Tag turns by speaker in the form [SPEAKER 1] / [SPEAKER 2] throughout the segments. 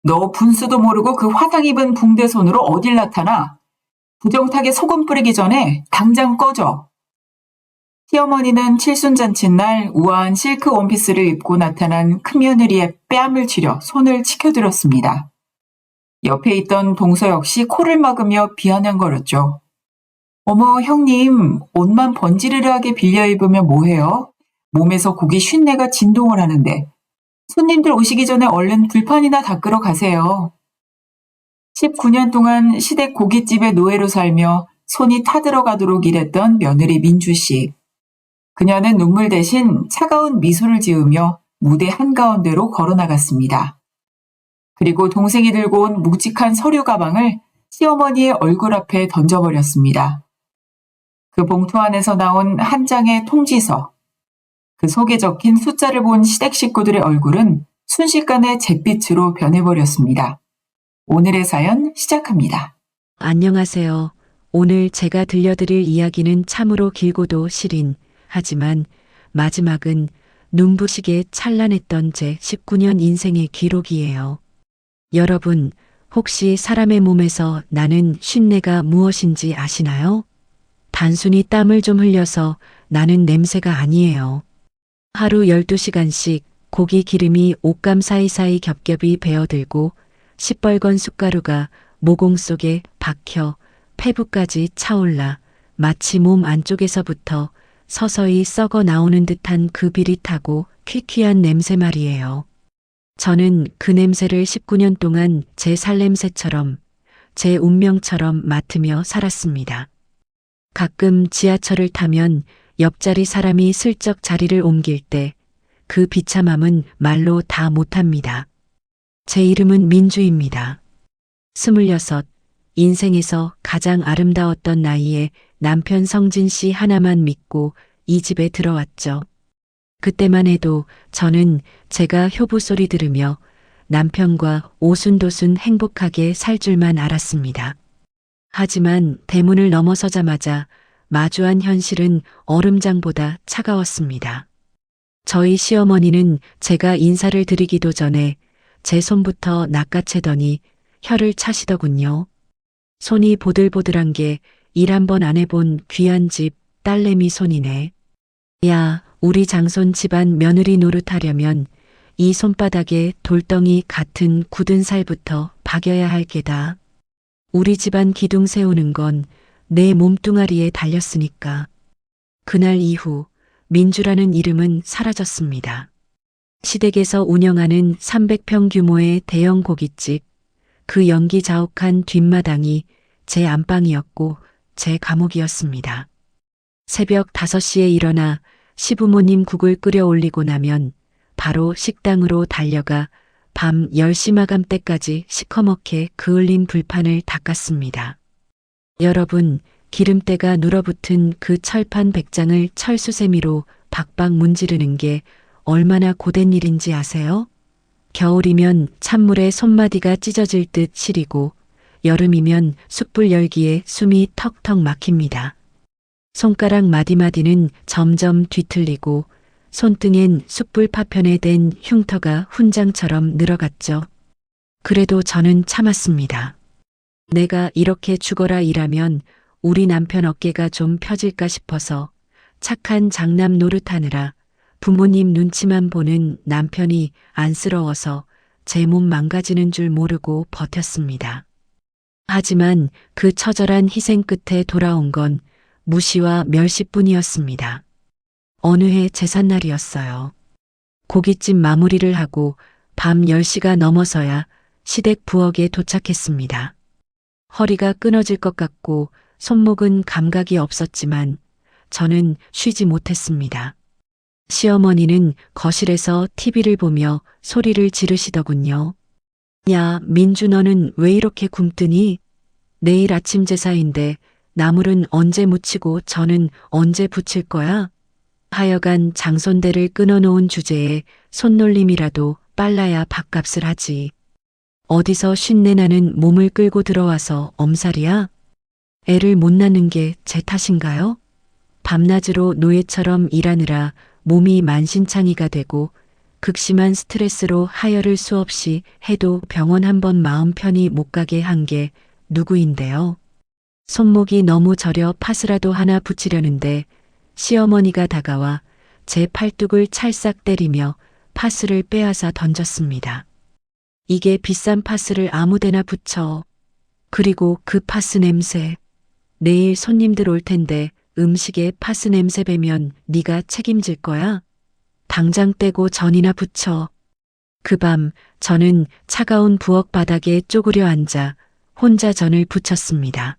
[SPEAKER 1] 너 분수도 모르고 그 화상 입은 붕대 손으로 어딜 나타나? 부정타게 소금 뿌리기 전에 당장 꺼져. 시어머니는 칠순잔치날 우아한 실크 원피스를 입고 나타난 큰며느리의 뺨을 쥐려 손을 치켜들었습니다. 옆에 있던 동서 역시 코를 막으며 비아냥거렸죠. 어머, 형님, 옷만 번지르르하게 빌려 입으면 뭐해요? 몸에서 고기 쉰내가 진동을 하는데. 손님들 오시기 전에 얼른 불판이나 닦으러 가세요. 19년 동안 시댁 고깃집의 노예로 살며 손이 타들어가도록 일했던 며느리 민주씨. 그녀는 눈물 대신 차가운 미소를 지으며 무대 한가운데로 걸어나갔습니다. 그리고 동생이 들고 온 묵직한 서류 가방을 시어머니의 얼굴 앞에 던져버렸습니다. 그 봉투 안에서 나온 한 장의 통지서. 그 속에 적힌 숫자를 본 시댁 식구들의 얼굴은 순식간에 잿빛으로 변해버렸습니다. 오늘의 사연 시작합니다.
[SPEAKER 2] 안녕하세요. 오늘 제가 들려드릴 이야기는 참으로 길고도 시린, 하지만 마지막은 눈부시게 찬란했던 제 19년 인생의 기록이에요. 여러분, 혹시 사람의 몸에서 나는 쉰내가 무엇인지 아시나요? 단순히 땀을 좀 흘려서 나는 냄새가 아니에요. 하루 12시간씩 고기 기름이 옷감 사이사이 겹겹이 배어들고 시뻘건 숟가루가 모공 속에 박혀 폐부까지 차올라 마치 몸 안쪽에서부터 서서히 썩어 나오는 듯한 그 비릿하고 퀴퀴한 냄새 말이에요. 저는 그 냄새를 19년 동안 제 살냄새처럼, 제 운명처럼 맡으며 살았습니다. 가끔 지하철을 타면 옆자리 사람이 슬쩍 자리를 옮길 때 그 비참함은 말로 다 못합니다. 제 이름은 민주입니다. 26, 인생에서 가장 아름다웠던 나이에 남편 성진 씨 하나만 믿고 이 집에 들어왔죠. 그때만 해도 저는 제가 효부 소리 들으며 남편과 오순도순 행복하게 살 줄만 알았습니다. 하지만 대문을 넘어서자마자 마주한 현실은 얼음장보다 차가웠습니다. 저희 시어머니는 제가 인사를 드리기도 전에 제 손부터 낚아채더니 혀를 차시더군요. 손이 보들보들한 게 일 한 번 안 해본 귀한 집 딸내미 손이네. 야, 우리 장손 집안 며느리 노릇하려면 이 손바닥에 돌덩이 같은 굳은 살부터 박여야 할 게다. 우리 집안 기둥 세우는 건 내 몸뚱아리에 달렸으니까. 그날 이후 민주라는 이름은 사라졌습니다. 시댁에서 운영하는 300평 규모의 대형 고깃집, 그 연기 자욱한 뒷마당이 제 안방이었고 제 감옥이었습니다. 새벽 5시에 일어나 시부모님 국을 끓여 올리고 나면 바로 식당으로 달려가 밤 10시 마감 때까지 시커멓게 그을린 불판을 닦았습니다. 여러분, 기름때가 눌어붙은 그 철판 백장을 철수세미로 박박 문지르는 게 얼마나 고된 일인지 아세요? 겨울이면 찬물에 손마디가 찢어질 듯 시리고 여름이면 숯불 열기에 숨이 턱턱 막힙니다. 손가락 마디마디는 점점 뒤틀리고 손등엔 숯불 파편에 댄 흉터가 훈장처럼 늘어갔죠. 그래도 저는 참았습니다. 내가 이렇게 죽어라 일하면 우리 남편 어깨가 좀 펴질까 싶어서 착한 장남 노릇하느라 부모님 눈치만 보는 남편이 안쓰러워서 제 몸 망가지는 줄 모르고 버텼습니다. 하지만 그 처절한 희생 끝에 돌아온 건 무시와 멸시뿐이었습니다. 어느 해 제삿날이었어요. 고깃집 마무리를 하고 밤 10시가 넘어서야 시댁 부엌에 도착했습니다. 허리가 끊어질 것 같고 손목은 감각이 없었지만 저는 쉬지 못했습니다. 시어머니는 거실에서 TV를 보며 소리를 지르시더군요. 야, 민주 너는 왜 이렇게 굶뜨니? 내일 아침 제사인데 나물은 언제 무치고 저는 언제 부칠 거야? 하여간 장손대를 끊어놓은 주제에 손놀림이라도 빨라야 밥값을 하지. 어디서 쉰내나는 몸을 끌고 들어와서 엄살이야? 애를 못 낳는 게 제 탓인가요? 밤낮으로 노예처럼 일하느라 몸이 만신창이가 되고 극심한 스트레스로 하혈을 수없이 해도 병원 한 번 마음 편히 못 가게 한 게 누구인데요. 손목이 너무 저려 파스라도 하나 붙이려는데 시어머니가 다가와 제 팔뚝을 찰싹 때리며 파스를 빼앗아 던졌습니다. 이게 비싼 파스를 아무데나 붙여. 그리고 그 파스 냄새. 내일 손님들 올 텐데 음식에 파스 냄새 배면 네가 책임질 거야? 당장 떼고 전이나 붙여. 그 밤 저는 차가운 부엌 바닥에 쪼그려 앉아 혼자 전을 부쳤습니다.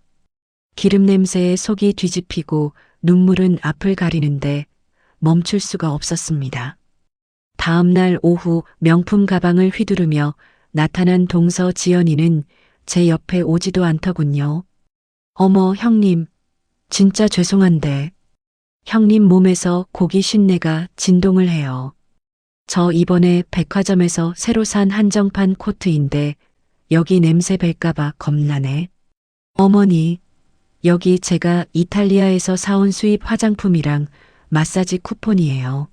[SPEAKER 2] 기름 냄새에 속이 뒤집히고 눈물은 앞을 가리는데 멈출 수가 없었습니다. 다음 날 오후 명품 가방을 휘두르며 나타난 동서 지연이는 제 옆에 오지도 않더군요. 어머, 형님, 진짜 죄송한데. 형님 몸에서 고기 쉰내가 진동을 해요. 저 이번에 백화점에서 새로 산 한정판 코트인데 여기 냄새 뵐까봐 겁나네. 어머니, 여기 제가 이탈리아에서 사온 수입 화장품이랑 마사지 쿠폰이에요.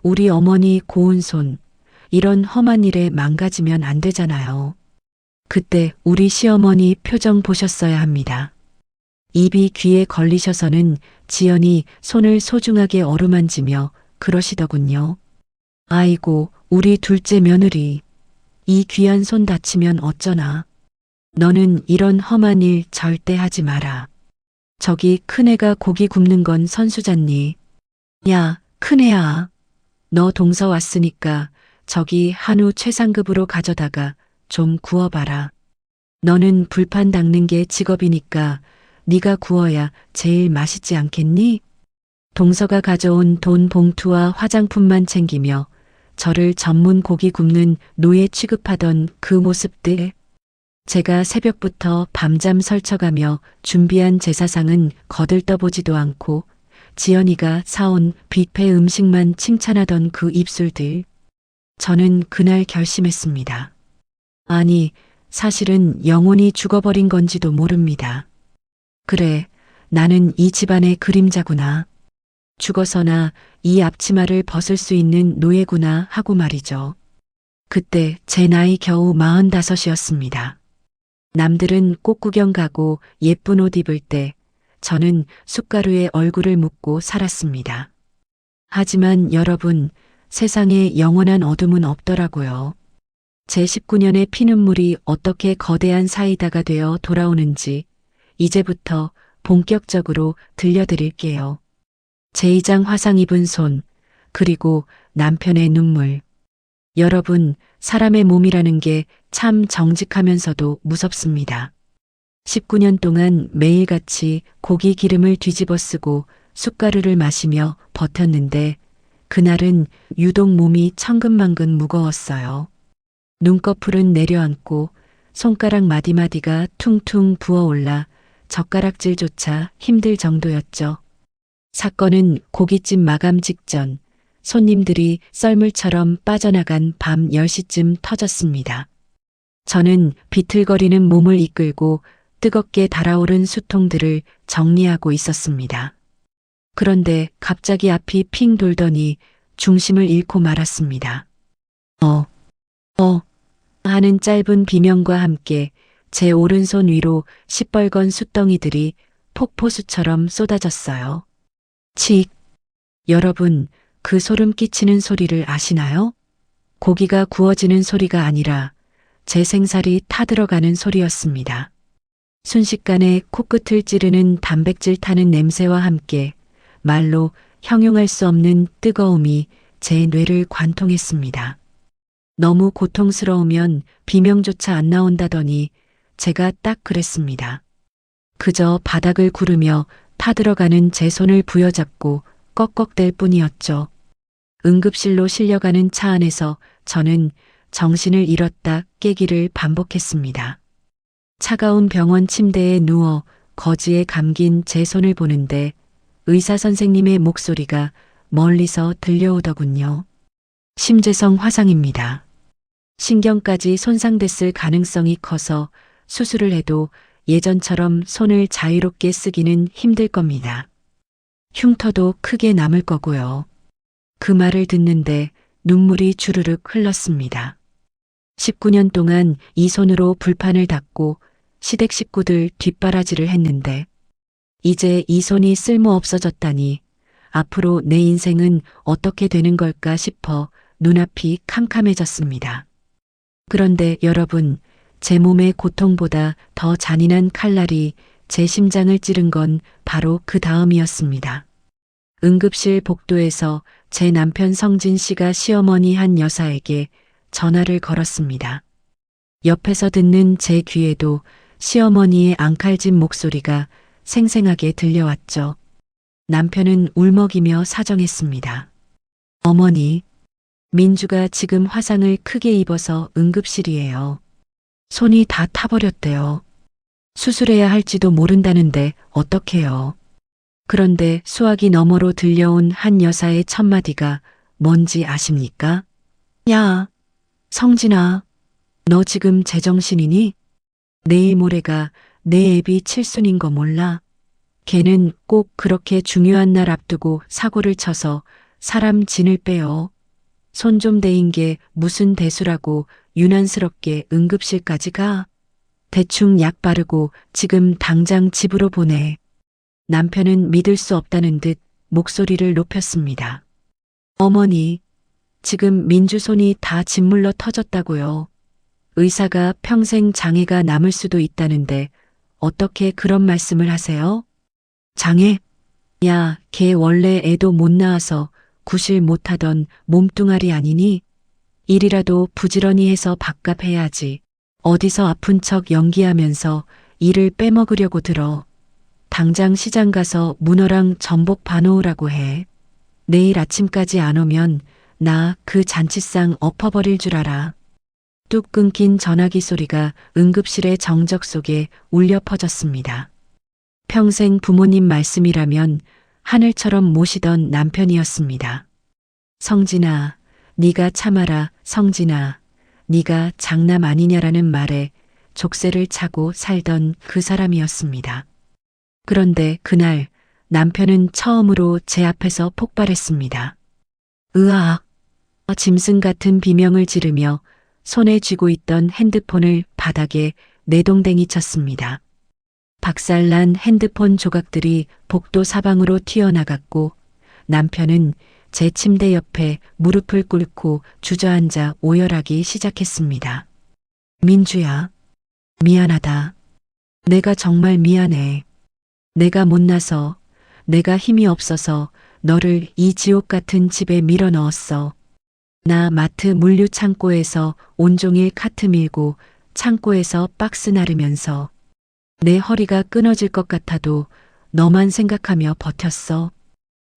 [SPEAKER 2] 우리 어머니 고운 손, 이런 험한 일에 망가지면 안 되잖아요. 그때 우리 시어머니 표정 보셨어야 합니다. 입이 귀에 걸리셔서는 지연이 손을 소중하게 어루만지며 그러시더군요. 아이고, 우리 둘째 며느리. 이 귀한 손 다치면 어쩌나. 너는 이런 험한 일 절대 하지 마라. 저기 큰애가 고기 굽는 건 선수잖니. 야, 큰애야. 너 동서 왔으니까 저기 한우 최상급으로 가져다가 좀 구워봐라. 너는 불판 닦는 게 직업이니까 네가 구워야 제일 맛있지 않겠니? 동서가 가져온 돈 봉투와 화장품만 챙기며 저를 전문 고기 굽는 노예 취급하던 그 모습들. 제가 새벽부터 밤잠 설쳐가며 준비한 제사상은 거들떠보지도 않고 지연이가 사온 뷔페 음식만 칭찬하던 그 입술들. 저는 그날 결심했습니다. 아니, 사실은 영혼이 죽어버린 건지도 모릅니다. 그래, 나는 이 집안의 그림자구나. 죽어서나 이 앞치마를 벗을 수 있는 노예구나 하고 말이죠. 그때 제 나이 겨우 45이었습니다. 남들은 꽃구경 가고 예쁜 옷 입을 때 저는 숟가루에 얼굴을 묻고 살았습니다. 하지만 여러분, 세상에 영원한 어둠은 없더라고요. 제 19년의 피눈물이 어떻게 거대한 사이다가 되어 돌아오는지 이제부터 본격적으로 들려드릴게요. 제2장 화상 입은 손, 그리고 남편의 눈물. 여러분, 사람의 몸이라는 게 참 정직하면서도 무섭습니다. 19년 동안 매일같이 고기 기름을 뒤집어 쓰고 숟가루를 마시며 버텼는데 그날은 유독 몸이 천근만근 무거웠어요. 눈꺼풀은 내려앉고 손가락 마디마디가 퉁퉁 부어올라 젓가락질조차 힘들 정도였죠. 사건은 고깃집 마감 직전 손님들이 썰물처럼 빠져나간 밤 10시쯤 터졌습니다. 저는 비틀거리는 몸을 이끌고 뜨겁게 달아오른 수통들을 정리하고 있었습니다. 그런데 갑자기 앞이 핑 돌더니 중심을 잃고 말았습니다. 하는 짧은 비명과 함께 제 오른손 위로 시뻘건 숫덩이들이 폭포수처럼 쏟아졌어요. 칙! 여러분, 그 소름 끼치는 소리를 아시나요? 고기가 구워지는 소리가 아니라 제 생살이 타들어가는 소리였습니다. 순식간에 코끝을 찌르는 단백질 타는 냄새와 함께 말로 형용할 수 없는 뜨거움이 제 뇌를 관통했습니다. 너무 고통스러우면 비명조차 안 나온다더니 제가 딱 그랬습니다. 그저 바닥을 구르며 타들어가는 제 손을 부여잡고 꺽꺽댈 뿐이었죠. 응급실로 실려가는 차 안에서 저는 정신을 잃었다 깨기를 반복했습니다. 차가운 병원 침대에 누워 거지에 감긴 제 손을 보는데 의사 선생님의 목소리가 멀리서 들려오더군요. 심재성 화상입니다. 신경까지 손상됐을 가능성이 커서 수술을 해도 예전처럼 손을 자유롭게 쓰기는 힘들 겁니다. 흉터도 크게 남을 거고요. 그 말을 듣는데 눈물이 주르륵 흘렀습니다. 19년 동안 이 손으로 불판을 닦고 시댁 식구들 뒷바라지를 했는데 이제 이 손이 쓸모 없어졌다니 앞으로 내 인생은 어떻게 되는 걸까 싶어 눈앞이 캄캄해졌습니다. 그런데 여러분, 제 몸의 고통보다 더 잔인한 칼날이 제 심장을 찌른 건 바로 그 다음이었습니다. 응급실 복도에서 제 남편 성진 씨가 시어머니 한 여사에게 전화를 걸었습니다. 옆에서 듣는 제 귀에도 시어머니의 앙칼진 목소리가 생생하게 들려왔죠. 남편은 울먹이며 사정했습니다. 어머니, 민주가 지금 화상을 크게 입어서 응급실이에요. 손이 다 타버렸대요. 수술해야 할지도 모른다는데 어떡해요. 그런데 수화기 너머로 들려온 한 여사의 첫마디가 뭔지 아십니까? 야, 성진아, 너 지금 제정신이니? 내일 모레가 내 애비 칠순인 거 몰라? 걔는 꼭 그렇게 중요한 날 앞두고 사고를 쳐서 사람 진을 빼요. 손 좀 대인 게 무슨 대수라고 유난스럽게 응급실까지 가? 대충 약 바르고 지금 당장 집으로 보내. 남편은 믿을 수 없다는 듯 목소리를 높였습니다. 어머니, 지금 민주 손이 다 짓물러 터졌다고요. 의사가 평생 장애가 남을 수도 있다는데 어떻게 그런 말씀을 하세요? 장애? 야, 걔 원래 애도 못 낳아서 구실 못하던 몸뚱아리 아니니? 일이라도 부지런히 해서 밥값해야지. 어디서 아픈 척 연기하면서 일을 빼먹으려고 들어. 당장 시장 가서 문어랑 전복 봐놓으라고 해. 내일 아침까지 안 오면 나 그 잔치상 엎어버릴 줄 알아. 뚝 끊긴 전화기 소리가 응급실의 정적 속에 울려 퍼졌습니다. 평생 부모님 말씀이라면 하늘처럼 모시던 남편이었습니다. 성진아, 네가 참아라. 성진아, 네가 장남 아니냐라는 말에 족쇄를 차고 살던 그 사람이었습니다. 그런데 그날 남편은 처음으로 제 앞에서 폭발했습니다. 으악! 짐승 같은 비명을 지르며 손에 쥐고 있던 핸드폰을 바닥에 내동댕이 쳤습니다. 박살난 핸드폰 조각들이 복도 사방으로 튀어나갔고 남편은 제 침대 옆에 무릎을 꿇고 주저앉아 오열하기 시작했습니다. 민주야, 미안하다. 내가 정말 미안해. 내가 못나서, 내가 힘이 없어서 너를 이 지옥 같은 집에 밀어 넣었어. 나 마트 물류 창고에서 온종일 카트 밀고 창고에서 박스 나르면서 내 허리가 끊어질 것 같아도 너만 생각하며 버텼어.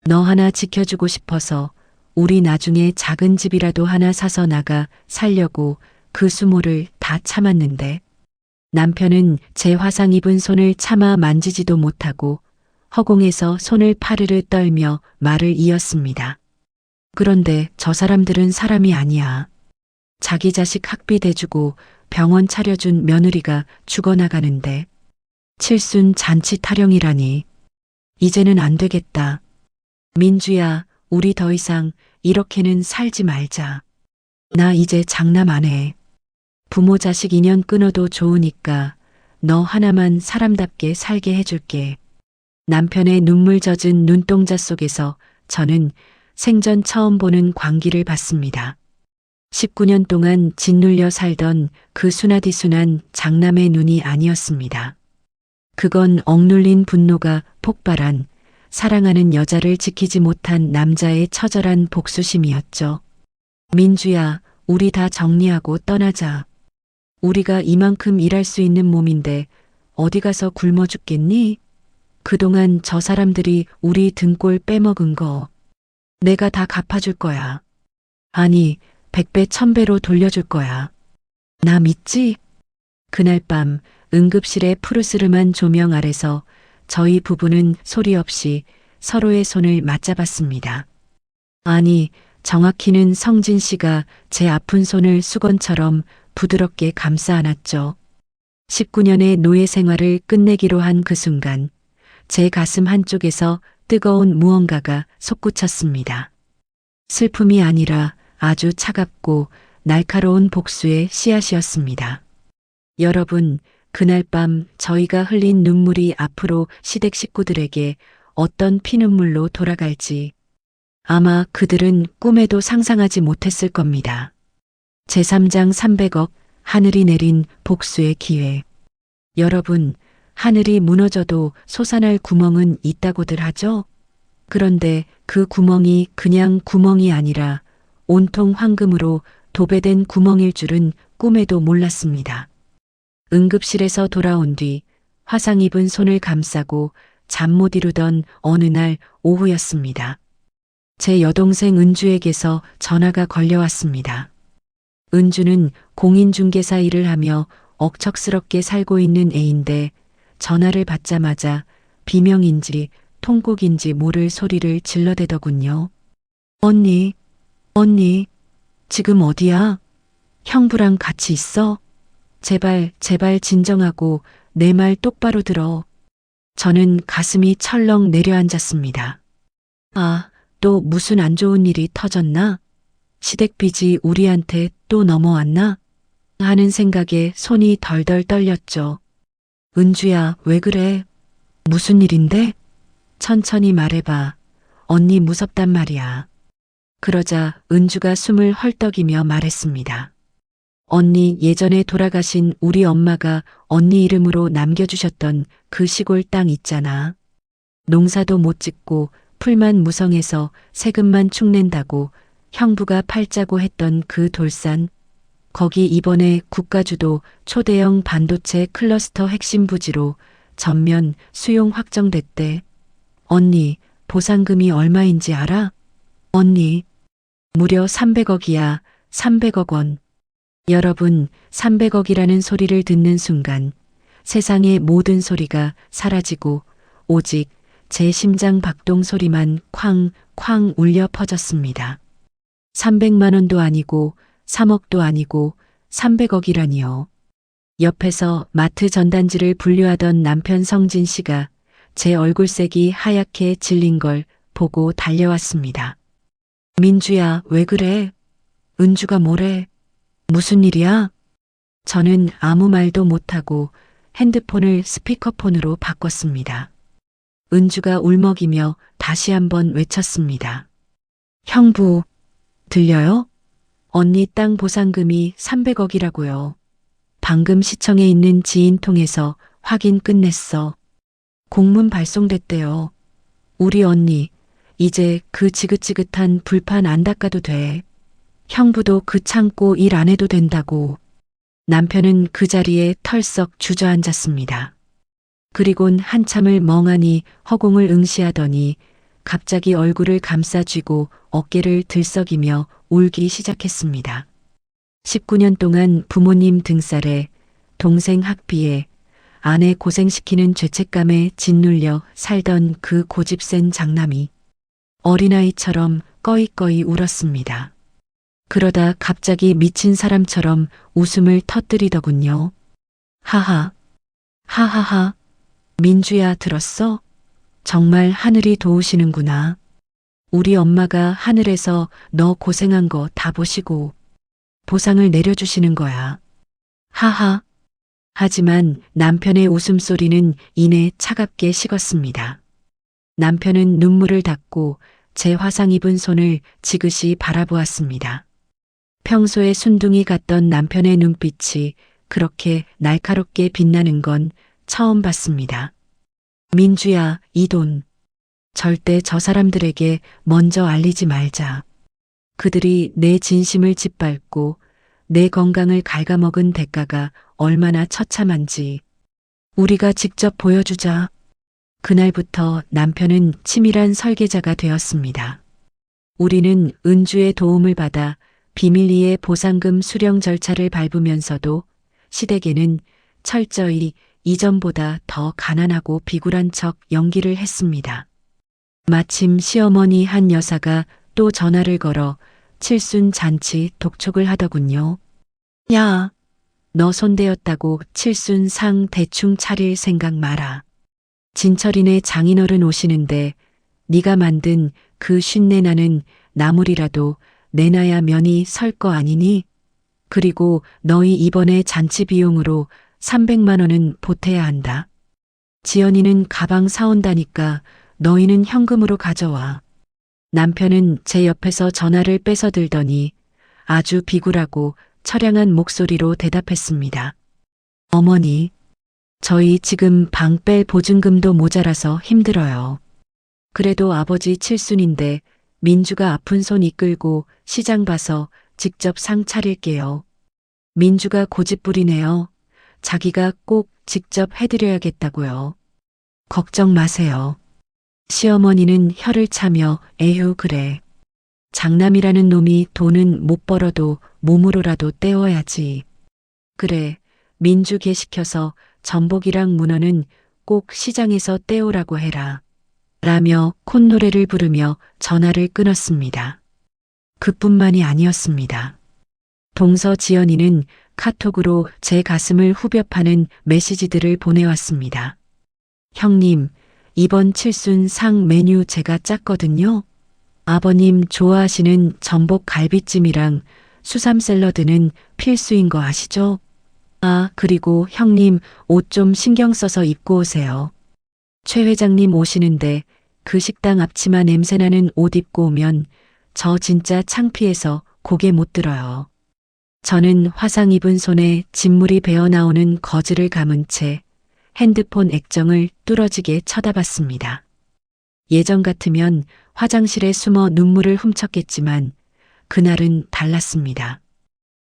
[SPEAKER 2] 너 하나 지켜주고 싶어서 우리 나중에 작은 집이라도 하나 사서 나가 살려고 그 수모를 다 참았는데 남편은 제 화상 입은 손을 차마 만지지도 못하고 허공에서 손을 파르르 떨며 말을 이었습니다. 그런데 저 사람들은 사람이 아니야. 자기 자식 학비 대주고 병원 차려준 며느리가 죽어나가는데 칠순 잔치 타령이라니. 이제는 안 되겠다. 민주야, 우리 더 이상 이렇게는 살지 말자. 나 이제 장남 안 해. 부모 자식 인연 끊어도 좋으니까 너 하나만 사람답게 살게 해줄게. 남편의 눈물 젖은 눈동자 속에서 저는 생전 처음 보는 광기를 봤습니다. 19년 동안 짓눌려 살던 그 순하디순한 장남의 눈이 아니었습니다. 그건 억눌린 분노가 폭발한 사랑하는 여자를 지키지 못한 남자의 처절한 복수심이었죠. 민주야, 우리 다 정리하고 떠나자. 우리가 이만큼 일할 수 있는 몸인데 어디 가서 굶어 죽겠니? 그동안 저 사람들이 우리 등골 빼먹은 거 내가 다 갚아줄 거야. 아니, 100배 1000배로 돌려줄 거야. 나 믿지? 그날 밤 응급실의 푸르스름한 조명 아래서 저희 부부는 소리 없이 서로의 손을 맞잡았습니다. 아니, 정확히는 성진 씨가 제 아픈 손을 수건처럼 부드럽게 감싸 안았죠. 19년의 노예 생활을 끝내기로 한 그 순간 제 가슴 한쪽에서 뜨거운 무언가가 솟구쳤습니다. 슬픔이 아니라 아주 차갑고 날카로운 복수의 씨앗이었습니다. 여러분, 그날 밤 저희가 흘린 눈물이 앞으로 시댁 식구들에게 어떤 피눈물로 돌아갈지 아마 그들은 꿈에도 상상하지 못했을 겁니다. 제3장 300억, 하늘이 내린 복수의 기회. 여러분, 하늘이 무너져도 솟아날 구멍은 있다고들 하죠? 그런데 그 구멍이 그냥 구멍이 아니라 온통 황금으로 도배된 구멍일 줄은 꿈에도 몰랐습니다. 응급실에서 돌아온 뒤 화상 입은 손을 감싸고 잠 못 이루던 어느 날 오후였습니다. 제 여동생 은주에게서 전화가 걸려왔습니다. 은주는 공인중개사 일을 하며 억척스럽게 살고 있는 애인데 전화를 받자마자 비명인지 통곡인지 모를 소리를 질러대더군요. 언니, 지금 어디야? 형부랑 같이 있어? 제발 진정하고 내 말 똑바로 들어. 저는 가슴이 철렁 내려앉았습니다. 아, 또 무슨 안 좋은 일이 터졌나? 시댁 빚이 우리한테 또 넘어왔나? 하는 생각에 손이 덜덜 떨렸죠. 은주야, 왜 그래? 무슨 일인데? 천천히 말해봐. 언니 무섭단 말이야. 그러자 은주가 숨을 헐떡이며 말했습니다. 언니, 예전에 돌아가신 우리 엄마가 언니 이름으로 남겨주셨던 그 시골 땅 있잖아. 농사도 못 짓고 풀만 무성해서 세금만 축낸다고 형부가 팔자고 했던 그 돌산. 거기 이번에 국가주도 초대형 반도체 클러스터 핵심 부지로 전면 수용 확정됐대. 언니, 보상금이 얼마인지 알아? 언니, 무려 300억이야, 300억 원. 여러분, 300억이라는 소리를 듣는 순간 세상의 모든 소리가 사라지고 오직 제 심장 박동 소리만 쾅쾅 울려 퍼졌습니다. 300만 원도 아니고 3억도 아니고 300억이라니요. 옆에서 마트 전단지를 분류하던 남편 성진 씨가 제 얼굴색이 하얗게 질린 걸 보고 달려왔습니다. 민주야, 왜 그래? 은주가 뭐래? 무슨 일이야? 저는 아무 말도 못하고 핸드폰을 스피커폰으로 바꿨습니다. 은주가 울먹이며 다시 한번 외쳤습니다. 형부, 들려요? 언니 땅 보상금이 300억이라고요. 방금 시청에 있는 지인 통해서 확인 끝냈어. 공문 발송됐대요. 우리 언니, 이제 그 지긋지긋한 불판 안 닦아도 돼. 형부도 그 창고 일 안 해도 된다고. 남편은 그 자리에 털썩 주저앉았습니다. 그리곤 한참을 멍하니 허공을 응시하더니 갑자기 얼굴을 감싸쥐고 어깨를 들썩이며 울기 시작했습니다. 19년 동안 부모님 등살에 동생 학비에 아내 고생시키는 죄책감에 짓눌려 살던 그 고집센 장남이 어린아이처럼 꺼이꺼이 울었습니다. 그러다 갑자기 미친 사람처럼 웃음을 터뜨리더군요. 하하, 하하하, 민주야 들었어? 정말 하늘이 도우시는구나. 우리 엄마가 하늘에서 너 고생한 거 다 보시고 보상을 내려주시는 거야. 하하. 하지만 남편의 웃음소리는 이내 차갑게 식었습니다. 남편은 눈물을 닦고 제 화상 입은 손을 지그시 바라보았습니다. 평소에 순둥이 같던 남편의 눈빛이 그렇게 날카롭게 빛나는 건 처음 봤습니다. 민주야, 이 돈. 절대 저 사람들에게 먼저 알리지 말자. 그들이 내 진심을 짓밟고 내 건강을 갉아먹은 대가가 얼마나 처참한지 우리가 직접 보여주자. 그날부터 남편은 치밀한 설계자가 되었습니다. 우리는 은주의 도움을 받아 비밀리에 보상금 수령 절차를 밟으면서도 시댁에는 철저히 이전보다 더 가난하고 비굴한 척 연기를 했습니다. 마침 시어머니 한 여사가 또 전화를 걸어 칠순 잔치 독촉을 하더군요. 야, 너 손대었다고 칠순 상 대충 차릴 생각 마라. 진철이네 장인어른 오시는데 네가 만든 그 쉰내 나는 나물이라도 내놔야 면이 설 거 아니니? 그리고 너희 이번에 잔치 비용으로 300만 원은 보태야 한다. 지연이는 가방 사온다니까 너희는 현금으로 가져와. 남편은 제 옆에서 전화를 뺏어 들더니 아주 비굴하고 처량한 목소리로 대답했습니다. 어머니, 저희 지금 방 뺄 보증금도 모자라서 힘들어요. 그래도 아버지 칠순인데 민주가 아픈 손 이끌고 시장 봐서 직접 상 차릴게요. 민주가 고집부리네요. 자기가 꼭 직접 해드려야겠다고요. 걱정 마세요. 시어머니는 혀를 차며 에휴 그래. 장남이라는 놈이 돈은 못 벌어도 몸으로라도 때워야지. 그래, 민주 개시켜서 전복이랑 문어는 꼭 시장에서 떼오라고 해라. 라며 콧노래를 부르며 전화를 끊었습니다. 그뿐만이 아니었습니다. 동서 지연이는 카톡으로 제 가슴을 후벼 파는 메시지들을 보내왔습니다. 형님, 이번 칠순 상 메뉴 제가 짰거든요. 아버님 좋아하시는 전복 갈비찜이랑 수삼 샐러드는 필수인 거 아시죠? 아, 그리고 형님 옷 좀 신경 써서 입고 오세요. 최 회장님 오시는데 그 식당 앞치마 냄새나는 옷 입고 오면 저 진짜 창피해서 고개 못 들어요. 저는 화상 입은 손에 진물이 배어나오는 거즈를 감은 채 핸드폰 액정을 뚫어지게 쳐다봤습니다. 예전 같으면 화장실에 숨어 눈물을 훔쳤겠지만 그날은 달랐습니다.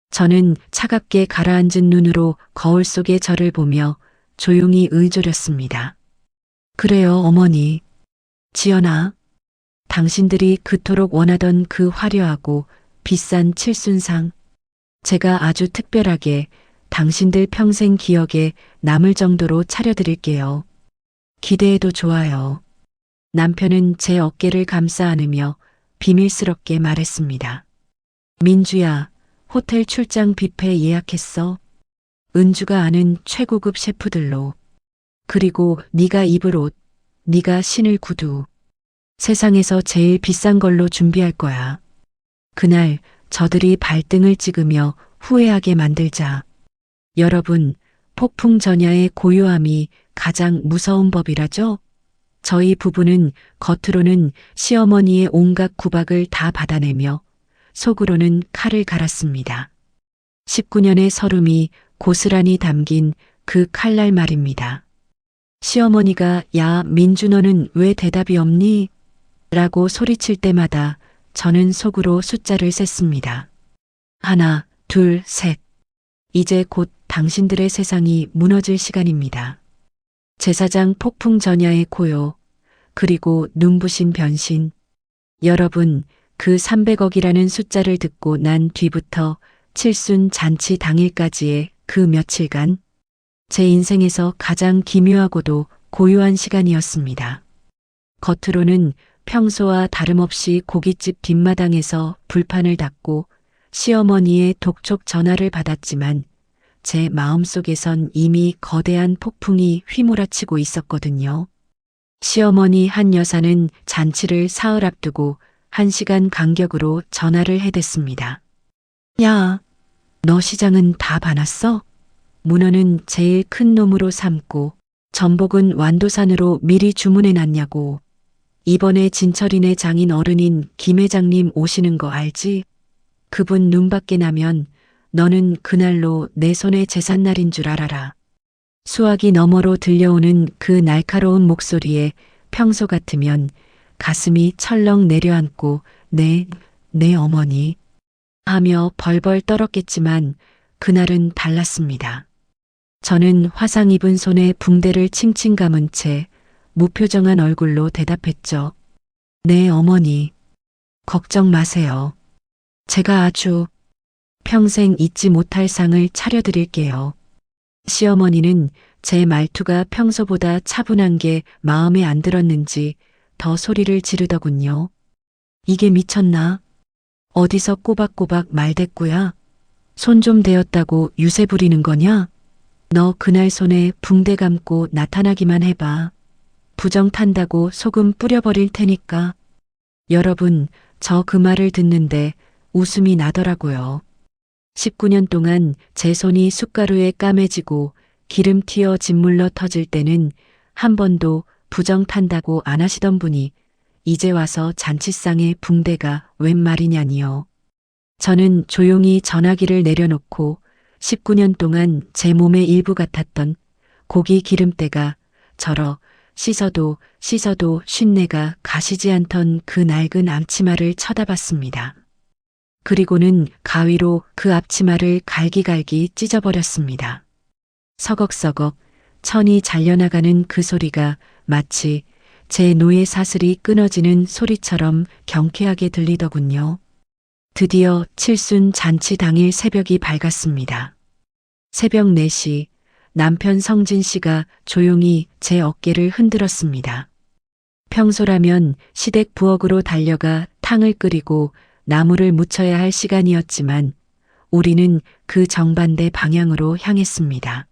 [SPEAKER 2] 저는 차갑게 가라앉은 눈으로 거울 속의 저를 보며 조용히 의조렸습니다. 그래요, 어머니. 지연아, 당신들이 그토록 원하던 그 화려하고 비싼 칠순상, 제가 아주 특별하게 당신들 평생 기억에 남을 정도로 차려드릴게요. 기대해도 좋아요. 남편은 제 어깨를 감싸 안으며 비밀스럽게 말했습니다. 민주야, 호텔 출장 뷔페 예약했어. 은주가 아는 최고급 셰프들로. 그리고 네가 입을 옷, 네가 신을 구두. 세상에서 제일 비싼 걸로 준비할 거야. 그날 저들이 발등을 찍으며 후회하게 만들자. 여러분, 폭풍 전야의 고요함이 가장 무서운 법이라죠? 저희 부부는 겉으로는 시어머니의 온갖 구박을 다 받아내며 속으로는 칼을 갈았습니다. 19년의 서름이 고스란히 담긴 그 칼날 말입니다. 시어머니가 야, 민주 너는 왜 대답이 없니? 라고 소리칠 때마다 저는 속으로 숫자를 셌습니다. 하나, 둘, 셋. 이제 곧 당신들의 세상이 무너질 시간입니다. 제사장 폭풍 전야의 고요, 그리고 눈부신 변신. 여러분, 그 300억이라는 숫자를 듣고 난 뒤부터 칠순 잔치 당일까지의 그 며칠간 제 인생에서 가장 기묘하고도 고요한 시간이었습니다. 겉으로는 평소와 다름없이 고깃집 뒷마당에서 불판을 닫고 시어머니의 독촉 전화를 받았지만 제 마음속에선 이미 거대한 폭풍이 휘몰아치고 있었거든요. 시어머니 한 여사는 잔치를 사흘 앞두고 1시간 간격으로 전화를 해댔습니다. 야, 너 시장은 다 봐놨어? 문어는 제일 큰 놈으로 삼고 전복은 완도산으로 미리 주문해놨냐고. 이번에 진철이네 장인 어른인 김 회장님 오시는 거 알지? 그분 눈밖에 나면 너는 그날로 내 손의 제삿날인 줄 알아라. 수화기 너머로 들려오는 그 날카로운 목소리에 평소 같으면 가슴이 철렁 내려앉고 내 어머니 하며 벌벌 떨었겠지만 그날은 달랐습니다. 저는 화상 입은 손에 붕대를 칭칭 감은 채 무표정한 얼굴로 대답했죠. 네, 어머니. 걱정 마세요. 제가 아주 평생 잊지 못할 상을 차려드릴게요. 시어머니는 제 말투가 평소보다 차분한 게 마음에 안 들었는지 더 소리를 지르더군요. 이게 미쳤나? 어디서 꼬박꼬박 말대꾸야? 손 좀 대었다고 유세 부리는 거냐? 너 그날 손에 붕대 감고 나타나기만 해봐. 부정 탄다고 소금 뿌려버릴 테니까. 여러분, 저 그 말을 듣는데 웃음이 나더라고요. 19년 동안 제 손이 숟가루에 까매지고 기름 튀어 짓물러 터질 때는 한 번도 부정 탄다고 안 하시던 분이 이제 와서 잔치상에 붕대가 웬 말이냐니요. 저는 조용히 전화기를 내려놓고 19년 동안 제 몸의 일부 같았던 고기 기름때가 절어 씻어도 쉰내가 가시지 않던 그 낡은 앞치마를 쳐다봤습니다. 그리고는 가위로 그 앞치마를 갈기갈기 찢어버렸습니다. 서걱서걱 천이 잘려나가는 그 소리가 마치 제 노예 사슬이 끊어지는 소리처럼 경쾌하게 들리더군요. 드디어 칠순 잔치 당일 새벽이 밝았습니다. 새벽 4시 남편 성진 씨가 조용히 제 어깨를 흔들었습니다. 평소라면 시댁 부엌으로 달려가 탕을 끓이고 나물을 무쳐야 할 시간이었지만 우리는 그 정반대 방향으로 향했습니다.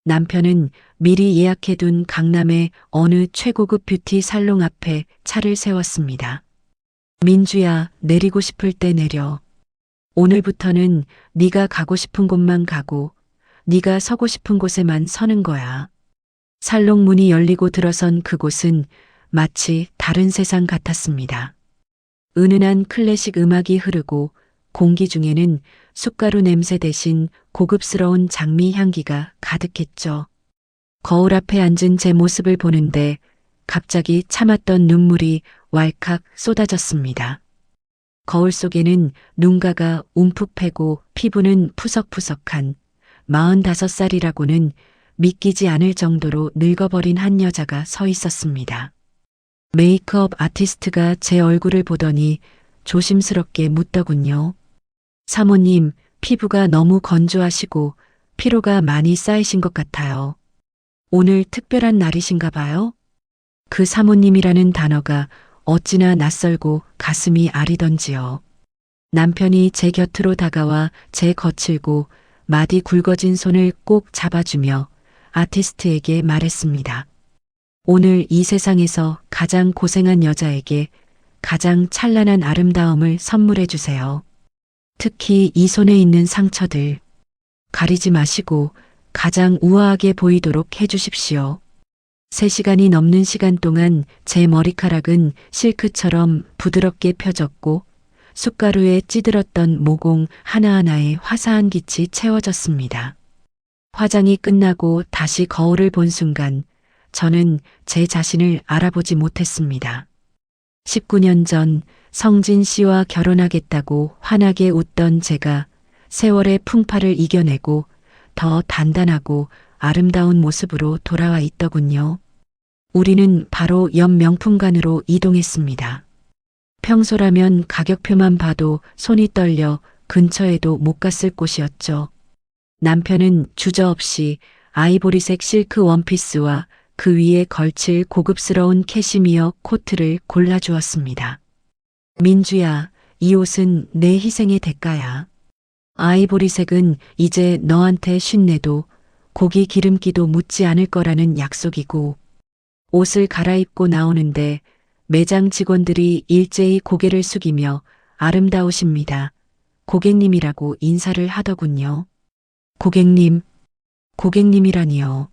[SPEAKER 2] 남편은 미리 예약해둔 강남의 어느 최고급 뷰티 살롱 앞에 차를 세웠습니다. 민주야, 내리고 싶을 때 내려. 오늘부터는 네가 가고 싶은 곳만 가고 네가 서고 싶은 곳에만 서는 거야. 살롱 문이 열리고 들어선 그곳은 마치 다른 세상 같았습니다. 은은한 클래식 음악이 흐르고 공기 중에는 숟가루 냄새 대신 고급스러운 장미 향기가 가득했죠. 거울 앞에 앉은 제 모습을 보는데 갑자기 참았던 눈물이 왈칵 쏟아졌습니다. 거울 속에는 눈가가 움푹 패고 피부는 푸석푸석한 45살이라고는 믿기지 않을 정도로 늙어버린 한 여자가 서 있었습니다. 메이크업 아티스트가 제 얼굴을 보더니 조심스럽게 묻더군요. 사모님, 피부가 너무 건조하시고 피로가 많이 쌓이신 것 같아요. 오늘 특별한 날이신가 봐요? 그 사모님이라는 단어가 어찌나 낯설고 가슴이 아리던지요. 남편이 제 곁으로 다가와 제 거칠고 마디 굵어진 손을 꼭 잡아주며 아티스트에게 말했습니다. 오늘 이 세상에서 가장 고생한 여자에게 가장 찬란한 아름다움을 선물해 주세요. 특히 이 손에 있는 상처들 가리지 마시고 가장 우아하게 보이도록 해 주십시오. 3시간이 넘는 시간 동안 제 머리카락은 실크처럼 부드럽게 펴졌고 숟가루에 찌들었던 모공 하나하나에 화사한 빛이 채워졌습니다. 화장이 끝나고 다시 거울을 본 순간 저는 제 자신을 알아보지 못했습니다. 19년 전 성진 씨와 결혼하겠다고 환하게 웃던 제가 세월의 풍파를 이겨내고 더 단단하고 아름다운 모습으로 돌아와 있더군요. 우리는 바로 옆 명품관으로 이동했습니다. 평소라면 가격표만 봐도 손이 떨려 근처에도 못 갔을 곳이었죠. 남편은 주저없이 아이보리색 실크 원피스와 그 위에 걸칠 고급스러운 캐시미어 코트를 골라주었습니다. 민주야, 이 옷은 내 희생의 대가야. 아이보리색은 이제 너한테 쉰내도 고기 기름기도 묻지 않을 거라는 약속이고 옷을 갈아입고 나오는데 매장 직원들이 일제히 고개를 숙이며 아름다우십니다. 고객님이라고 인사를 하더군요. 고객님, 고객님이라니요.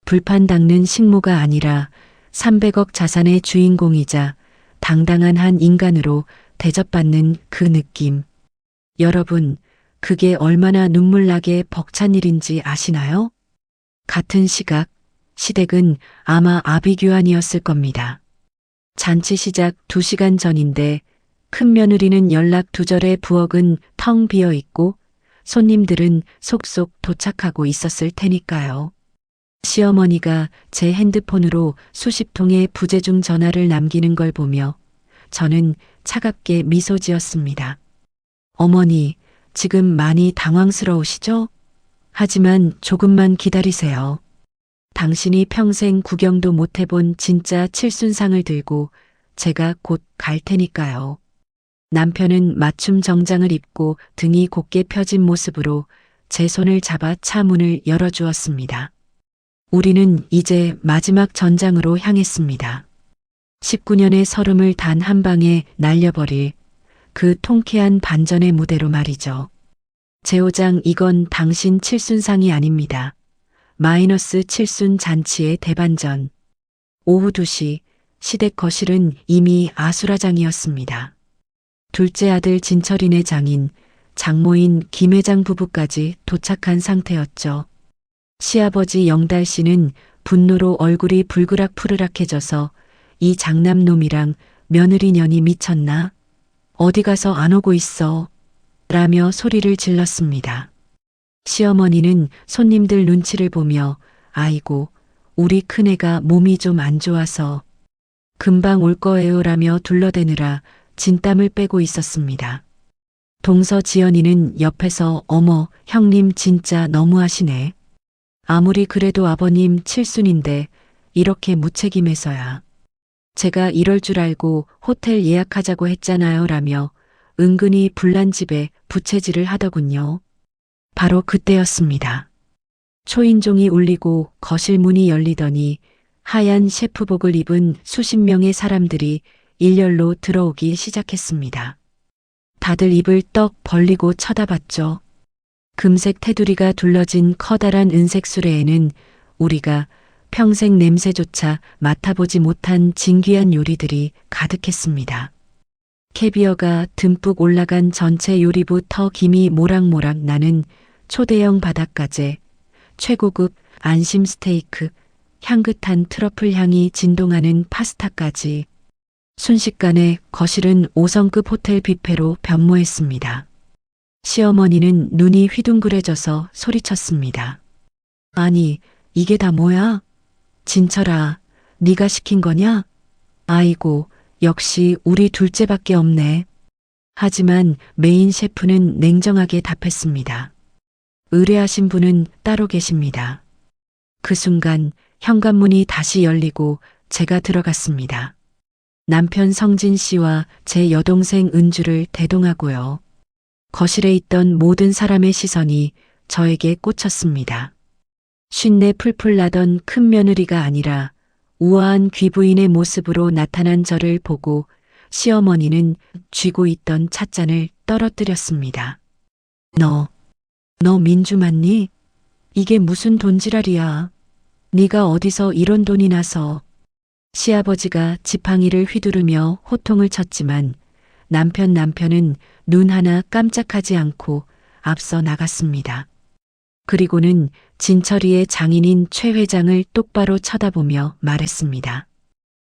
[SPEAKER 2] 불판 닦는 식모가 아니라 300억 자산의 주인공이자 당당한 한 인간으로 대접받는 그 느낌. 여러분, 그게 얼마나 눈물나게 벅찬 일인지 아시나요? 같은 시각, 시댁은 아마 아비규환이었을 겁니다. 잔치 시작 2시간 전인데 큰 며느리는 연락 두절에 부엌은 텅 비어 있고 손님들은 속속 도착하고 있었을 테니까요. 시어머니가 제 핸드폰으로 수십 통의 부재중 전화를 남기는 걸 보며 저는 차갑게 미소 지었습니다. 어머니, 지금 많이 당황스러우시죠? 하지만 조금만 기다리세요. 당신이 평생 구경도 못 해본 진짜 칠순상을 들고 제가 곧 갈 테니까요. 남편은 맞춤 정장을 입고 등이 곧게 펴진 모습으로 제 손을 잡아 차 문을 열어주었습니다. 우리는 이제 마지막 전장으로 향했습니다. 19년의 서름을 단 한 방에 날려버릴 그 통쾌한 반전의 무대로 말이죠. 제호장, 이건 당신 칠순상이 아닙니다. 마이너스 칠순 잔치의 대반전. 오후 2시 시댁 거실은 이미 아수라장이었습니다. 둘째 아들 진철이네 장인, 장모인 김 회장 부부까지 도착한 상태였죠. 시아버지 영달 씨는 분노로 얼굴이 불그락푸르락해져서 이 장남놈이랑 며느리년이 미쳤나? 어디 가서 안 오고 있어? 라며 소리를 질렀습니다. 시어머니는 손님들 눈치를 보며 아이고, 우리 큰애가 몸이 좀 안 좋아서 금방 올 거예요 라며 둘러대느라 진땀을 빼고 있었습니다. 동서 지연이는 옆에서 어머, 형님 진짜 너무하시네. 아무리 그래도 아버님 칠순인데 이렇게 무책임해서야. 제가 이럴 줄 알고 호텔 예약하자고 했잖아요 라며 은근히 불난 집에 부채질을 하더군요. 바로 그때였습니다. 초인종이 울리고 거실 문이 열리더니 하얀 셰프복을 입은 수십 명의 사람들이 일렬로 들어오기 시작했습니다. 다들 입을 떡 벌리고 쳐다봤죠. 금색 테두리가 둘러진 커다란 은색 수레에는 우리가 평생 냄새조차 맡아보지 못한 진귀한 요리들이 가득했습니다. 캐비어가 듬뿍 올라간 전체 요리부터 김이 모락모락 나는 초대형 바닷가재, 최고급 안심 스테이크, 향긋한 트러플 향이 진동하는 파스타까지 순식간에 거실은 5성급 호텔 뷔페로 변모했습니다. 시어머니는 눈이 휘둥그레져서 소리쳤습니다. 아니, 이게 다 뭐야? 진철아, 네가 시킨 거냐? 아이고, 역시 우리 둘째밖에 없네. 하지만 메인 셰프는 냉정하게 답했습니다. 의뢰하신 분은 따로 계십니다. 그 순간 현관문이 다시 열리고 제가 들어갔습니다. 남편 성진 씨와 제 여동생 은주를 대동하고요. 거실에 있던 모든 사람의 시선이 저에게 꽂혔습니다. 쉰내 풀풀 나던 큰 며느리가 아니라 우아한 귀부인의 모습으로 나타난 저를 보고 시어머니는 쥐고 있던 찻잔을 떨어뜨렸습니다. 너 민주 맞니? 이게 무슨 돈지랄이야. 네가 어디서 이런 돈이 나서. 시아버지가 지팡이를 휘두르며 호통을 쳤지만 남편은 눈 하나 깜짝하지 않고 앞서 나갔습니다. 그리고는 진철이의 장인인 최 회장을 똑바로 쳐다보며 말했습니다.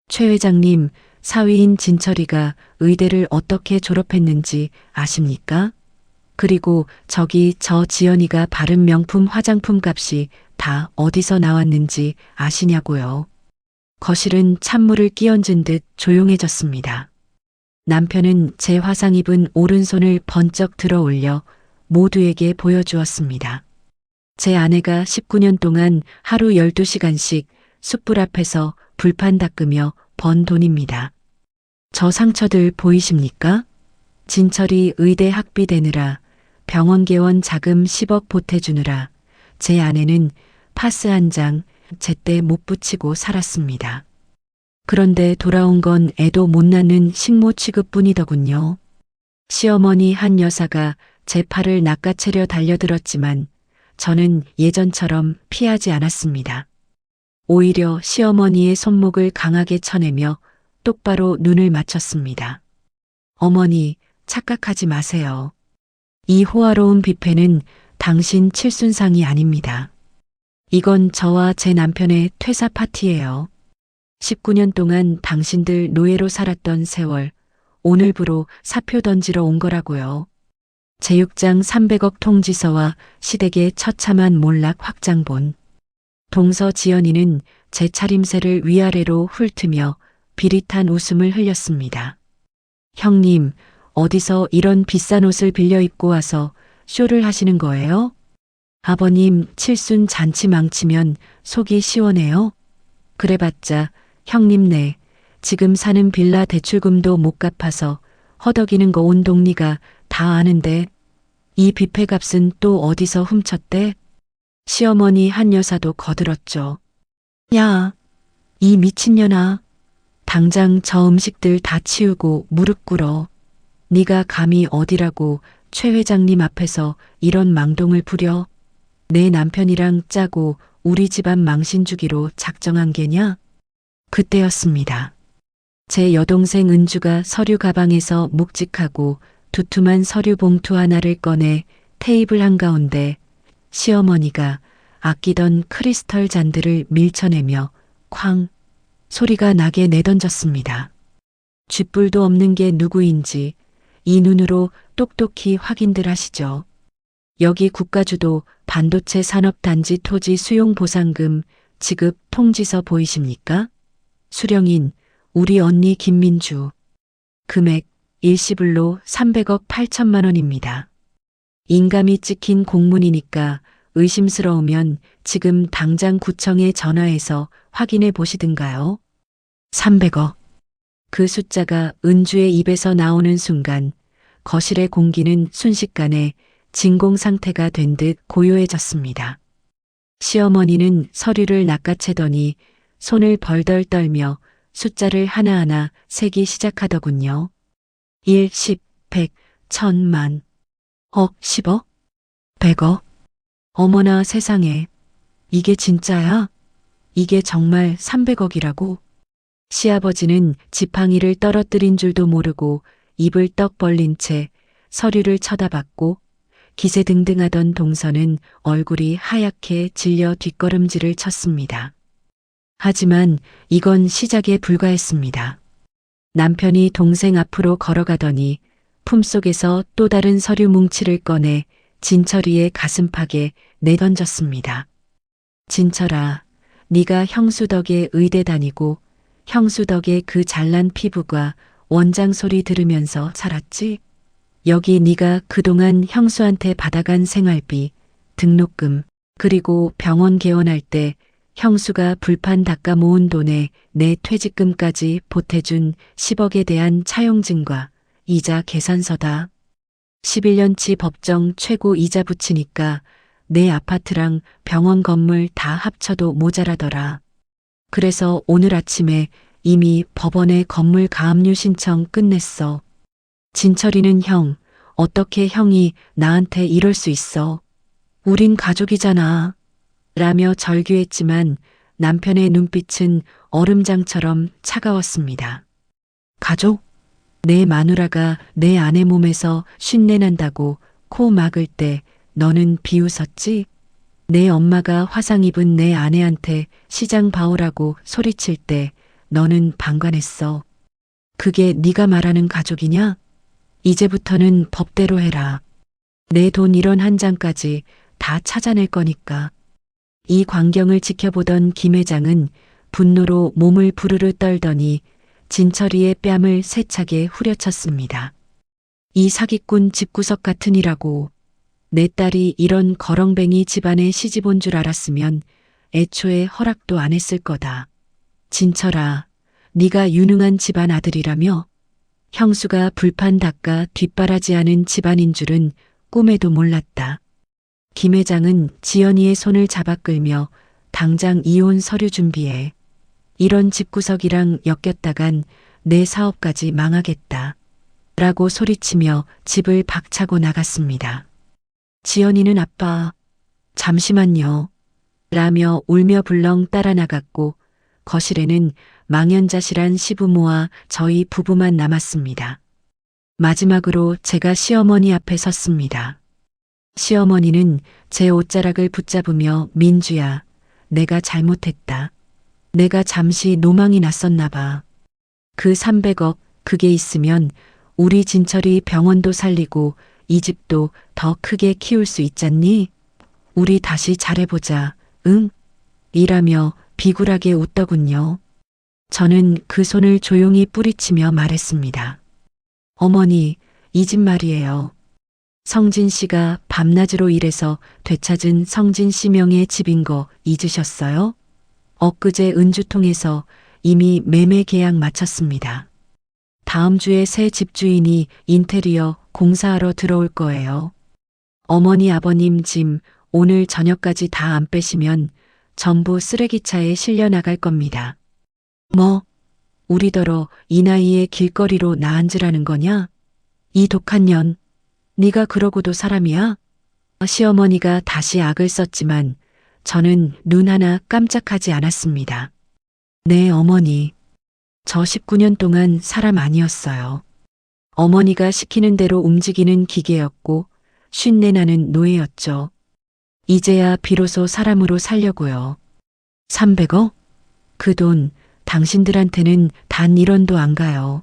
[SPEAKER 2] 최 회장님, 사위인 진철이가 의대를 어떻게 졸업했는지 아십니까? 그리고 저기 저 지연이가 바른 명품 화장품 값이 다 어디서 나왔는지 아시냐고요. 거실은 찬물을 끼얹은 듯 조용해졌습니다. 남편은 제 화상 입은 오른손을 번쩍 들어 올려 모두에게 보여주었습니다. 제 아내가 19년 동안 하루 12시간씩 숯불 앞에서 불판 닦으며 번 돈입니다. 저 상처들 보이십니까? 진철이 의대 학비 대느라 병원 개원 자금 10억 보태주느라 제 아내는 파스 한 장 제때 못 붙이고 살았습니다. 그런데 돌아온 건 애도 못 낳는 식모 취급뿐이더군요. 시어머니 한 여사가 제 팔을 낚아채려 달려들었지만 저는 예전처럼 피하지 않았습니다. 오히려 시어머니의 손목을 강하게 쳐내며 똑바로 눈을 맞췄습니다. 어머니, 착각하지 마세요. 이 호화로운 뷔페는 당신 칠순상이 아닙니다. 이건 저와 제 남편의 퇴사 파티예요. 19년 동안 당신들 노예로 살았던 세월, 오늘부로 사표 던지러 온 거라고요. 제육장 300억 통지서와 시댁의 처참한 몰락 확장본. 동서 지연이는 제 차림새를 위아래로 훑으며 비릿한 웃음을 흘렸습니다. 형님, 어디서 이런 비싼 옷을 빌려 입고 와서 쇼를 하시는 거예요? 아버님 칠순 잔치 망치면 속이 시원해요? 그래봤자 형님네 지금 사는 빌라 대출금도 못 갚아서 허덕이는 거 온 동리가 다 아는데 이 뷔페 값은 또 어디서 훔쳤대? 시어머니 한 여사도 거들었죠. 야, 이 미친년아. 당장 저 음식들 다 치우고 무릎 꿇어. 네가 감히 어디라고 최 회장님 앞에서 이런 망동을 부려? 내 남편이랑 짜고 우리 집안 망신 주기로 작정한 게냐? 그때였습니다. 제 여동생 은주가 서류 가방에서 묵직하고 두툼한 서류 봉투 하나를 꺼내 테이블 한가운데 시어머니가 아끼던 크리스털 잔들을 밀쳐내며 쾅 소리가 나게 내던졌습니다. 쥐뿔도 없는 게 누구인지 이 눈으로 똑똑히 확인들 하시죠. 여기 국가주도 반도체 산업단지 토지 수용 보상금 지급 통지서 보이십니까? 수령인 우리 언니 김민주. 금액 일시불로 300억 8천만 원입니다. 인감이 찍힌 공문이니까 의심스러우면 지금 당장 구청에 전화해서 확인해 보시든가요. 300억. 그 숫자가 은주의 입에서 나오는 순간 거실의 공기는 순식간에 진공 상태가 된 듯 고요해졌습니다. 시어머니는 서류를 낚아채더니 손을 벌덜 떨며 숫자를 하나하나 세기 시작하더군요. 1, 10, 100, 1000만, 억, 10억, 100억. 어머나 세상에. 이게 진짜야? 이게 정말 300억이라고? 시아버지는 지팡이를 떨어뜨린 줄도 모르고 입을 떡 벌린 채 서류를 쳐다봤고 기세등등하던 동서는 얼굴이 하얗게 질려 뒷걸음질을 쳤습니다. 하지만 이건 시작에 불과했습니다. 남편이 동생 앞으로 걸어가더니 품속에서 또 다른 서류 뭉치를 꺼내 진철이의 가슴팍에 내던졌습니다. 진철아, 네가 형수 덕에 의대 다니고 형수 덕에 그 잘난 피부가 원장 소리 들으면서 살았지? 여기 네가 그동안 형수한테 받아간 생활비, 등록금, 그리고 병원 개원할 때 형수가 불판 닦아 모은 돈에 내 퇴직금까지 보태준 10억에 대한 차용증과 이자 계산서다. 11년치 법정 최고 이자 붙이니까 내 아파트랑 병원 건물 다 합쳐도 모자라더라. 그래서 오늘 아침에 이미 법원에 건물 가압류 신청 끝냈어. 진철이는 형, 어떻게 형이 나한테 이럴 수 있어? 우린 가족이잖아. 라며 절규했지만 남편의 눈빛은 얼음장처럼 차가웠습니다. 가족? 내 마누라가 내 아내 몸에서 쉰내 난다고 코 막을 때 너는 비웃었지? 내 엄마가 화상 입은 내 아내한테 시장 봐오라고 소리칠 때 너는 방관했어. 그게 네가 말하는 가족이냐? 이제부터는 법대로 해라. 내 돈 1원 한 장까지 다 찾아낼 거니까. 이 광경을 지켜보던 김 회장은 분노로 몸을 부르르 떨더니 진철이의 뺨을 세차게 후려쳤습니다. 이 사기꾼 집구석 같으니라고. 내 딸이 이런 거렁뱅이 집안에 시집 온 줄 알았으면 애초에 허락도 안 했을 거다. 진철아, 네가 유능한 집안 아들이라며? 형수가 불판 닦아 뒷바라지하는 집안인 줄은 꿈에도 몰랐다. 김 회장은 지연이의 손을 잡아 끌며 당장 이혼 서류 준비해. 이런 집구석이랑 엮였다간 내 사업까지 망하겠다. 라고 소리치며 집을 박차고 나갔습니다. 지연이는 아빠, 잠시만요. 라며 울며 불렁 따라 나갔고 거실에는 망연자실한 시부모와 저희 부부만 남았습니다. 마지막으로 제가 시어머니 앞에 섰습니다. 시어머니는 제 옷자락을 붙잡으며 민주야, 내가 잘못했다. 내가 잠시 노망이 났었나 봐. 그 300억 그게 있으면 우리 진철이 병원도 살리고 이 집도 더 크게 키울 수 있잖니? 우리 다시 잘해보자, 응? 이라며 비굴하게 웃더군요. 저는 그 손을 조용히 뿌리치며 말했습니다. 어머니, 이 집 말이에요. 성진 씨가 밤낮으로 일해서 되찾은 성진 씨 명의 집인 거 잊으셨어요? 엊그제 은주통에서 이미 매매 계약 마쳤습니다. 다음 주에 새 집주인이 인테리어 공사하러 들어올 거예요. 어머니 아버님 짐 오늘 저녁까지 다 안 빼시면 전부 쓰레기차에 실려 나갈 겁니다. 뭐, 우리더러 이 나이에 길거리로 나앉으라는 거냐? 이 독한 년, 네가 그러고도 사람이야? 시어머니가 다시 악을 썼지만 저는 눈 하나 깜짝하지 않았습니다. 네, 어머니. 저 19년 동안 사람 아니었어요. 어머니가 시키는 대로 움직이는 기계였고 쉰내 나는 노예였죠. 이제야 비로소 사람으로 살려고요. 300억? 그 돈 당신들한테는 단 1원도 안 가요.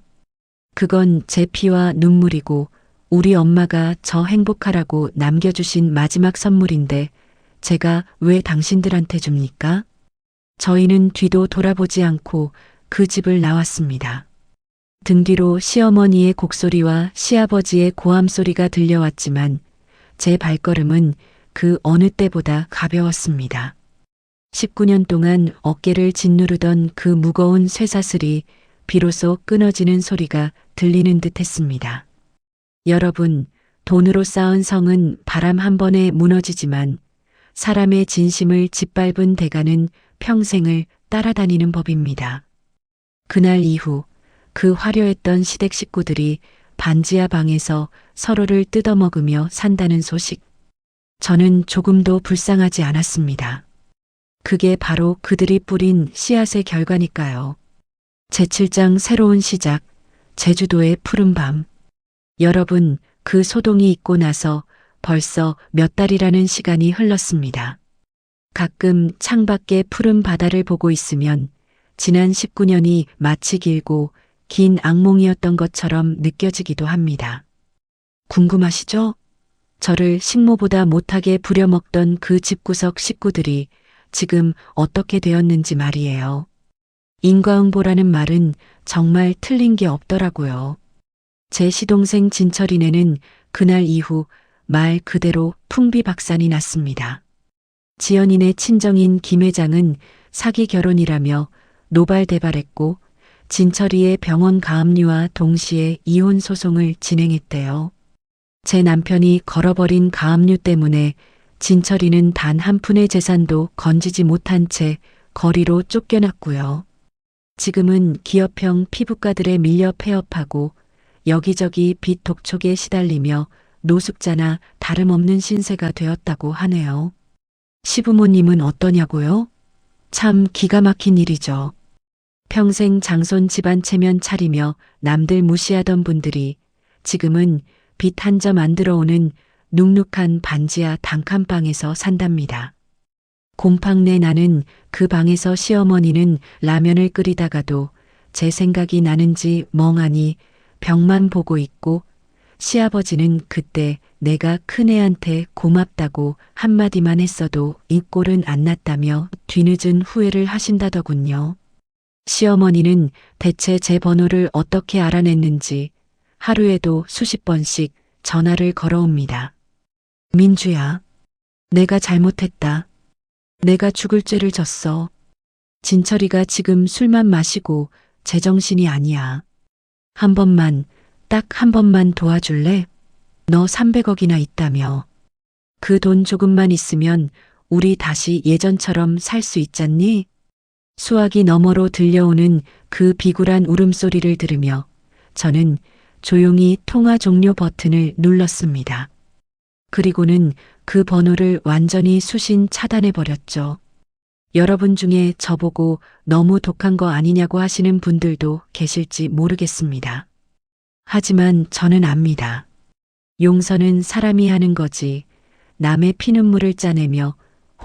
[SPEAKER 2] 그건 제 피와 눈물이고 우리 엄마가 저 행복하라고 남겨주신 마지막 선물인데 제가 왜 당신들한테 줍니까? 저희는 뒤도 돌아보지 않고 그 집을 나왔습니다. 등 뒤로 시어머니의 곡소리와 시아버지의 고함 소리가 들려왔지만 제 발걸음은 그 어느 때보다 가벼웠습니다. 19년 동안 어깨를 짓누르던 그 무거운 쇠사슬이 비로소 끊어지는 소리가 들리는 듯 했습니다. 여러분, 돈으로 쌓은 성은 바람 한 번에 무너지지만 사람의 진심을 짓밟은 대가는 평생을 따라다니는 법입니다. 그날 이후 그 화려했던 시댁 식구들이 반지하 방에서 서로를 뜯어먹으며 산다는 소식. 저는 조금도 불쌍하지 않았습니다. 그게 바로 그들이 뿌린 씨앗의 결과니까요. 제7장 새로운 시작, 제주도의 푸른 밤. 여러분, 그 소동이 있고 나서 벌써 몇 달이라는 시간이 흘렀습니다. 가끔 창밖의 푸른 바다를 보고 있으면 지난 19년이 마치 길고 긴 악몽이었던 것처럼 느껴지기도 합니다. 궁금하시죠? 저를 식모보다 못하게 부려먹던 그 집구석 식구들이 지금 어떻게 되었는지 말이에요. 인과응보라는 말은 정말 틀린 게 없더라고요. 제 시동생 진철이네는 그날 이후 말 그대로 풍비박산이 났습니다. 지연이네 친정인 김 회장은 사기 결혼이라며 노발대발했고 진철이의 병원 가압류와 동시에 이혼 소송을 진행했대요. 제 남편이 걸어버린 가압류 때문에 진철이는 단 한 푼의 재산도 건지지 못한 채 거리로 쫓겨났고요. 지금은 기업형 피부과들에 밀려 폐업하고 여기저기 빚 독촉에 시달리며 노숙자나 다름없는 신세가 되었다고 하네요. 시부모님은 어떠냐고요? 참 기가 막힌 일이죠. 평생 장손 집안 체면 차리며 남들 무시하던 분들이 지금은 빚 한 점 안 들어오는 눅눅한 반지하 단칸방에서 산답니다. 곰팡내 나는 그 방에서 시어머니는 라면을 끓이다가도 제 생각이 나는지 멍하니 벽만 보고 있고 시아버지는 그때 내가 큰애한테 고맙다고 한마디만 했어도 이 꼴은 안 났다며 뒤늦은 후회를 하신다더군요. 시어머니는 대체 제 번호를 어떻게 알아냈는지 하루에도 수십 번씩 전화를 걸어옵니다. 민주야, 내가 잘못했다. 내가 죽을 죄를 졌어. 진철이가 지금 술만 마시고 제정신이 아니야. 한 번만, 딱 한 번만 도와줄래? 너 300억이나 있다며. 그 돈 조금만 있으면 우리 다시 예전처럼 살 수 있잖니? 수화기 너머로 들려오는 그 비굴한 울음소리를 들으며 저는 조용히 통화 종료 버튼을 눌렀습니다. 그리고는 그 번호를 완전히 수신 차단해버렸죠. 여러분 중에 저보고 너무 독한 거 아니냐고 하시는 분들도 계실지 모르겠습니다. 하지만 저는 압니다. 용서는 사람이 하는 거지 남의 피눈물을 짜내며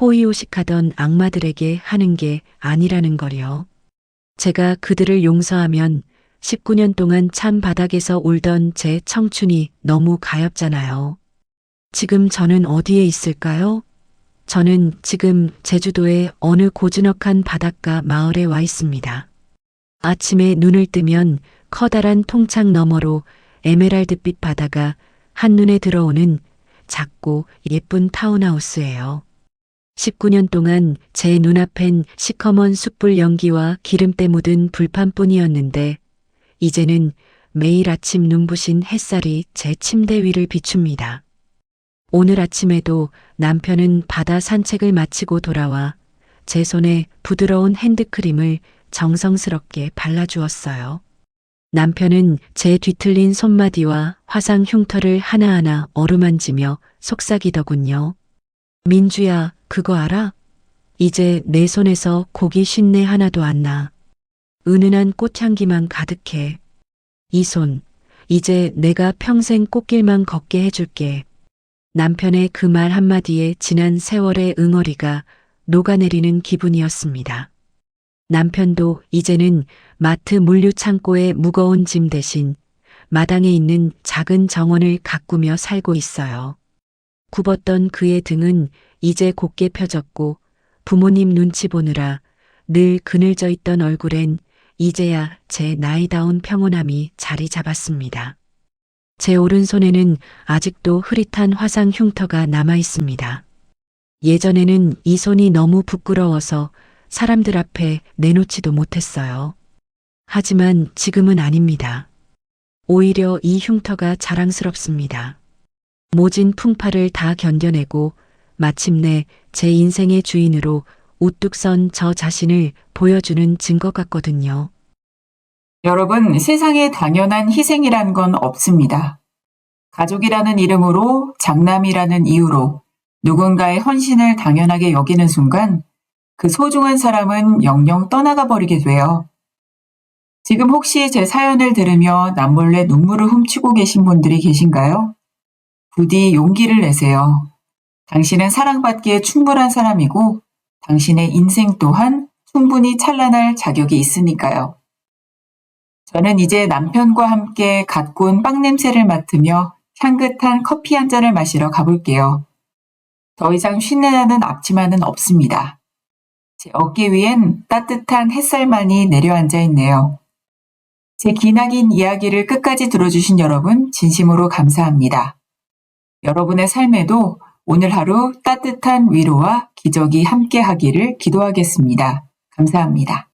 [SPEAKER 2] 호의호식하던 악마들에게 하는 게 아니라는 거요. 제가 그들을 용서하면 19년 동안 찬 바닥에서 울던 제 청춘이 너무 가엾잖아요. 지금 저는 어디에 있을까요? 저는 지금 제주도의 어느 고즈넉한 바닷가 마을에 와 있습니다. 아침에 눈을 뜨면 커다란 통창 너머로 에메랄드빛 바다가 한눈에 들어오는 작고 예쁜 타운하우스예요. 19년 동안 제 눈앞엔 시커먼 숯불 연기와 기름때 묻은 불판뿐이었는데 이제는 매일 아침 눈부신 햇살이 제 침대 위를 비춥니다. 오늘 아침에도 남편은 바다 산책을 마치고 돌아와 제 손에 부드러운 핸드크림을 정성스럽게 발라주었어요. 남편은 제 뒤틀린 손마디와 화상 흉터를 하나하나 어루만지며 속삭이더군요. 민주야, 그거 알아? 이제 내 손에서 고기 쉰내 하나도 안 나. 은은한 꽃향기만 가득해. 이 손, 이제 내가 평생 꽃길만 걷게 해줄게. 남편의 그 말 한마디에 지난 세월의 응어리가 녹아내리는 기분이었습니다. 남편도 이제는 마트 물류 창고의 무거운 짐 대신 마당에 있는 작은 정원을 가꾸며 살고 있어요. 굽었던 그의 등은 이제 곧게 펴졌고 부모님 눈치 보느라 늘 그늘져 있던 얼굴엔 이제야 제 나이다운 평온함이 자리 잡았습니다. 제 오른손에는 아직도 흐릿한 화상 흉터가 남아 있습니다. 예전에는 이 손이 너무 부끄러워서 사람들 앞에 내놓지도 못했어요. 하지만 지금은 아닙니다. 오히려 이 흉터가 자랑스럽습니다. 모진 풍파를 다 견뎌내고 마침내 제 인생의 주인으로 우뚝 선 저 자신을 보여주는 증거 같거든요.
[SPEAKER 1] 여러분, 세상에 당연한 희생이란 건 없습니다. 가족이라는 이름으로, 장남이라는 이유로 누군가의 헌신을 당연하게 여기는 순간 그 소중한 사람은 영영 떠나가 버리게 돼요. 지금 혹시 제 사연을 들으며 남몰래 눈물을 훔치고 계신 분들이 계신가요? 부디 용기를 내세요. 당신은 사랑받기에 충분한 사람이고 당신의 인생 또한 충분히 찬란할 자격이 있으니까요. 저는 이제 남편과 함께 갓 구운 빵 냄새를 맡으며 향긋한 커피 한 잔을 마시러 가볼게요. 더 이상 쉰내나는 앞치마는 없습니다. 제 어깨 위엔 따뜻한 햇살만이 내려앉아 있네요. 제 기나긴 이야기를 끝까지 들어주신 여러분 진심으로 감사합니다. 여러분의 삶에도 오늘 하루 따뜻한 위로와 기적이 함께 하기를 기도하겠습니다. 감사합니다.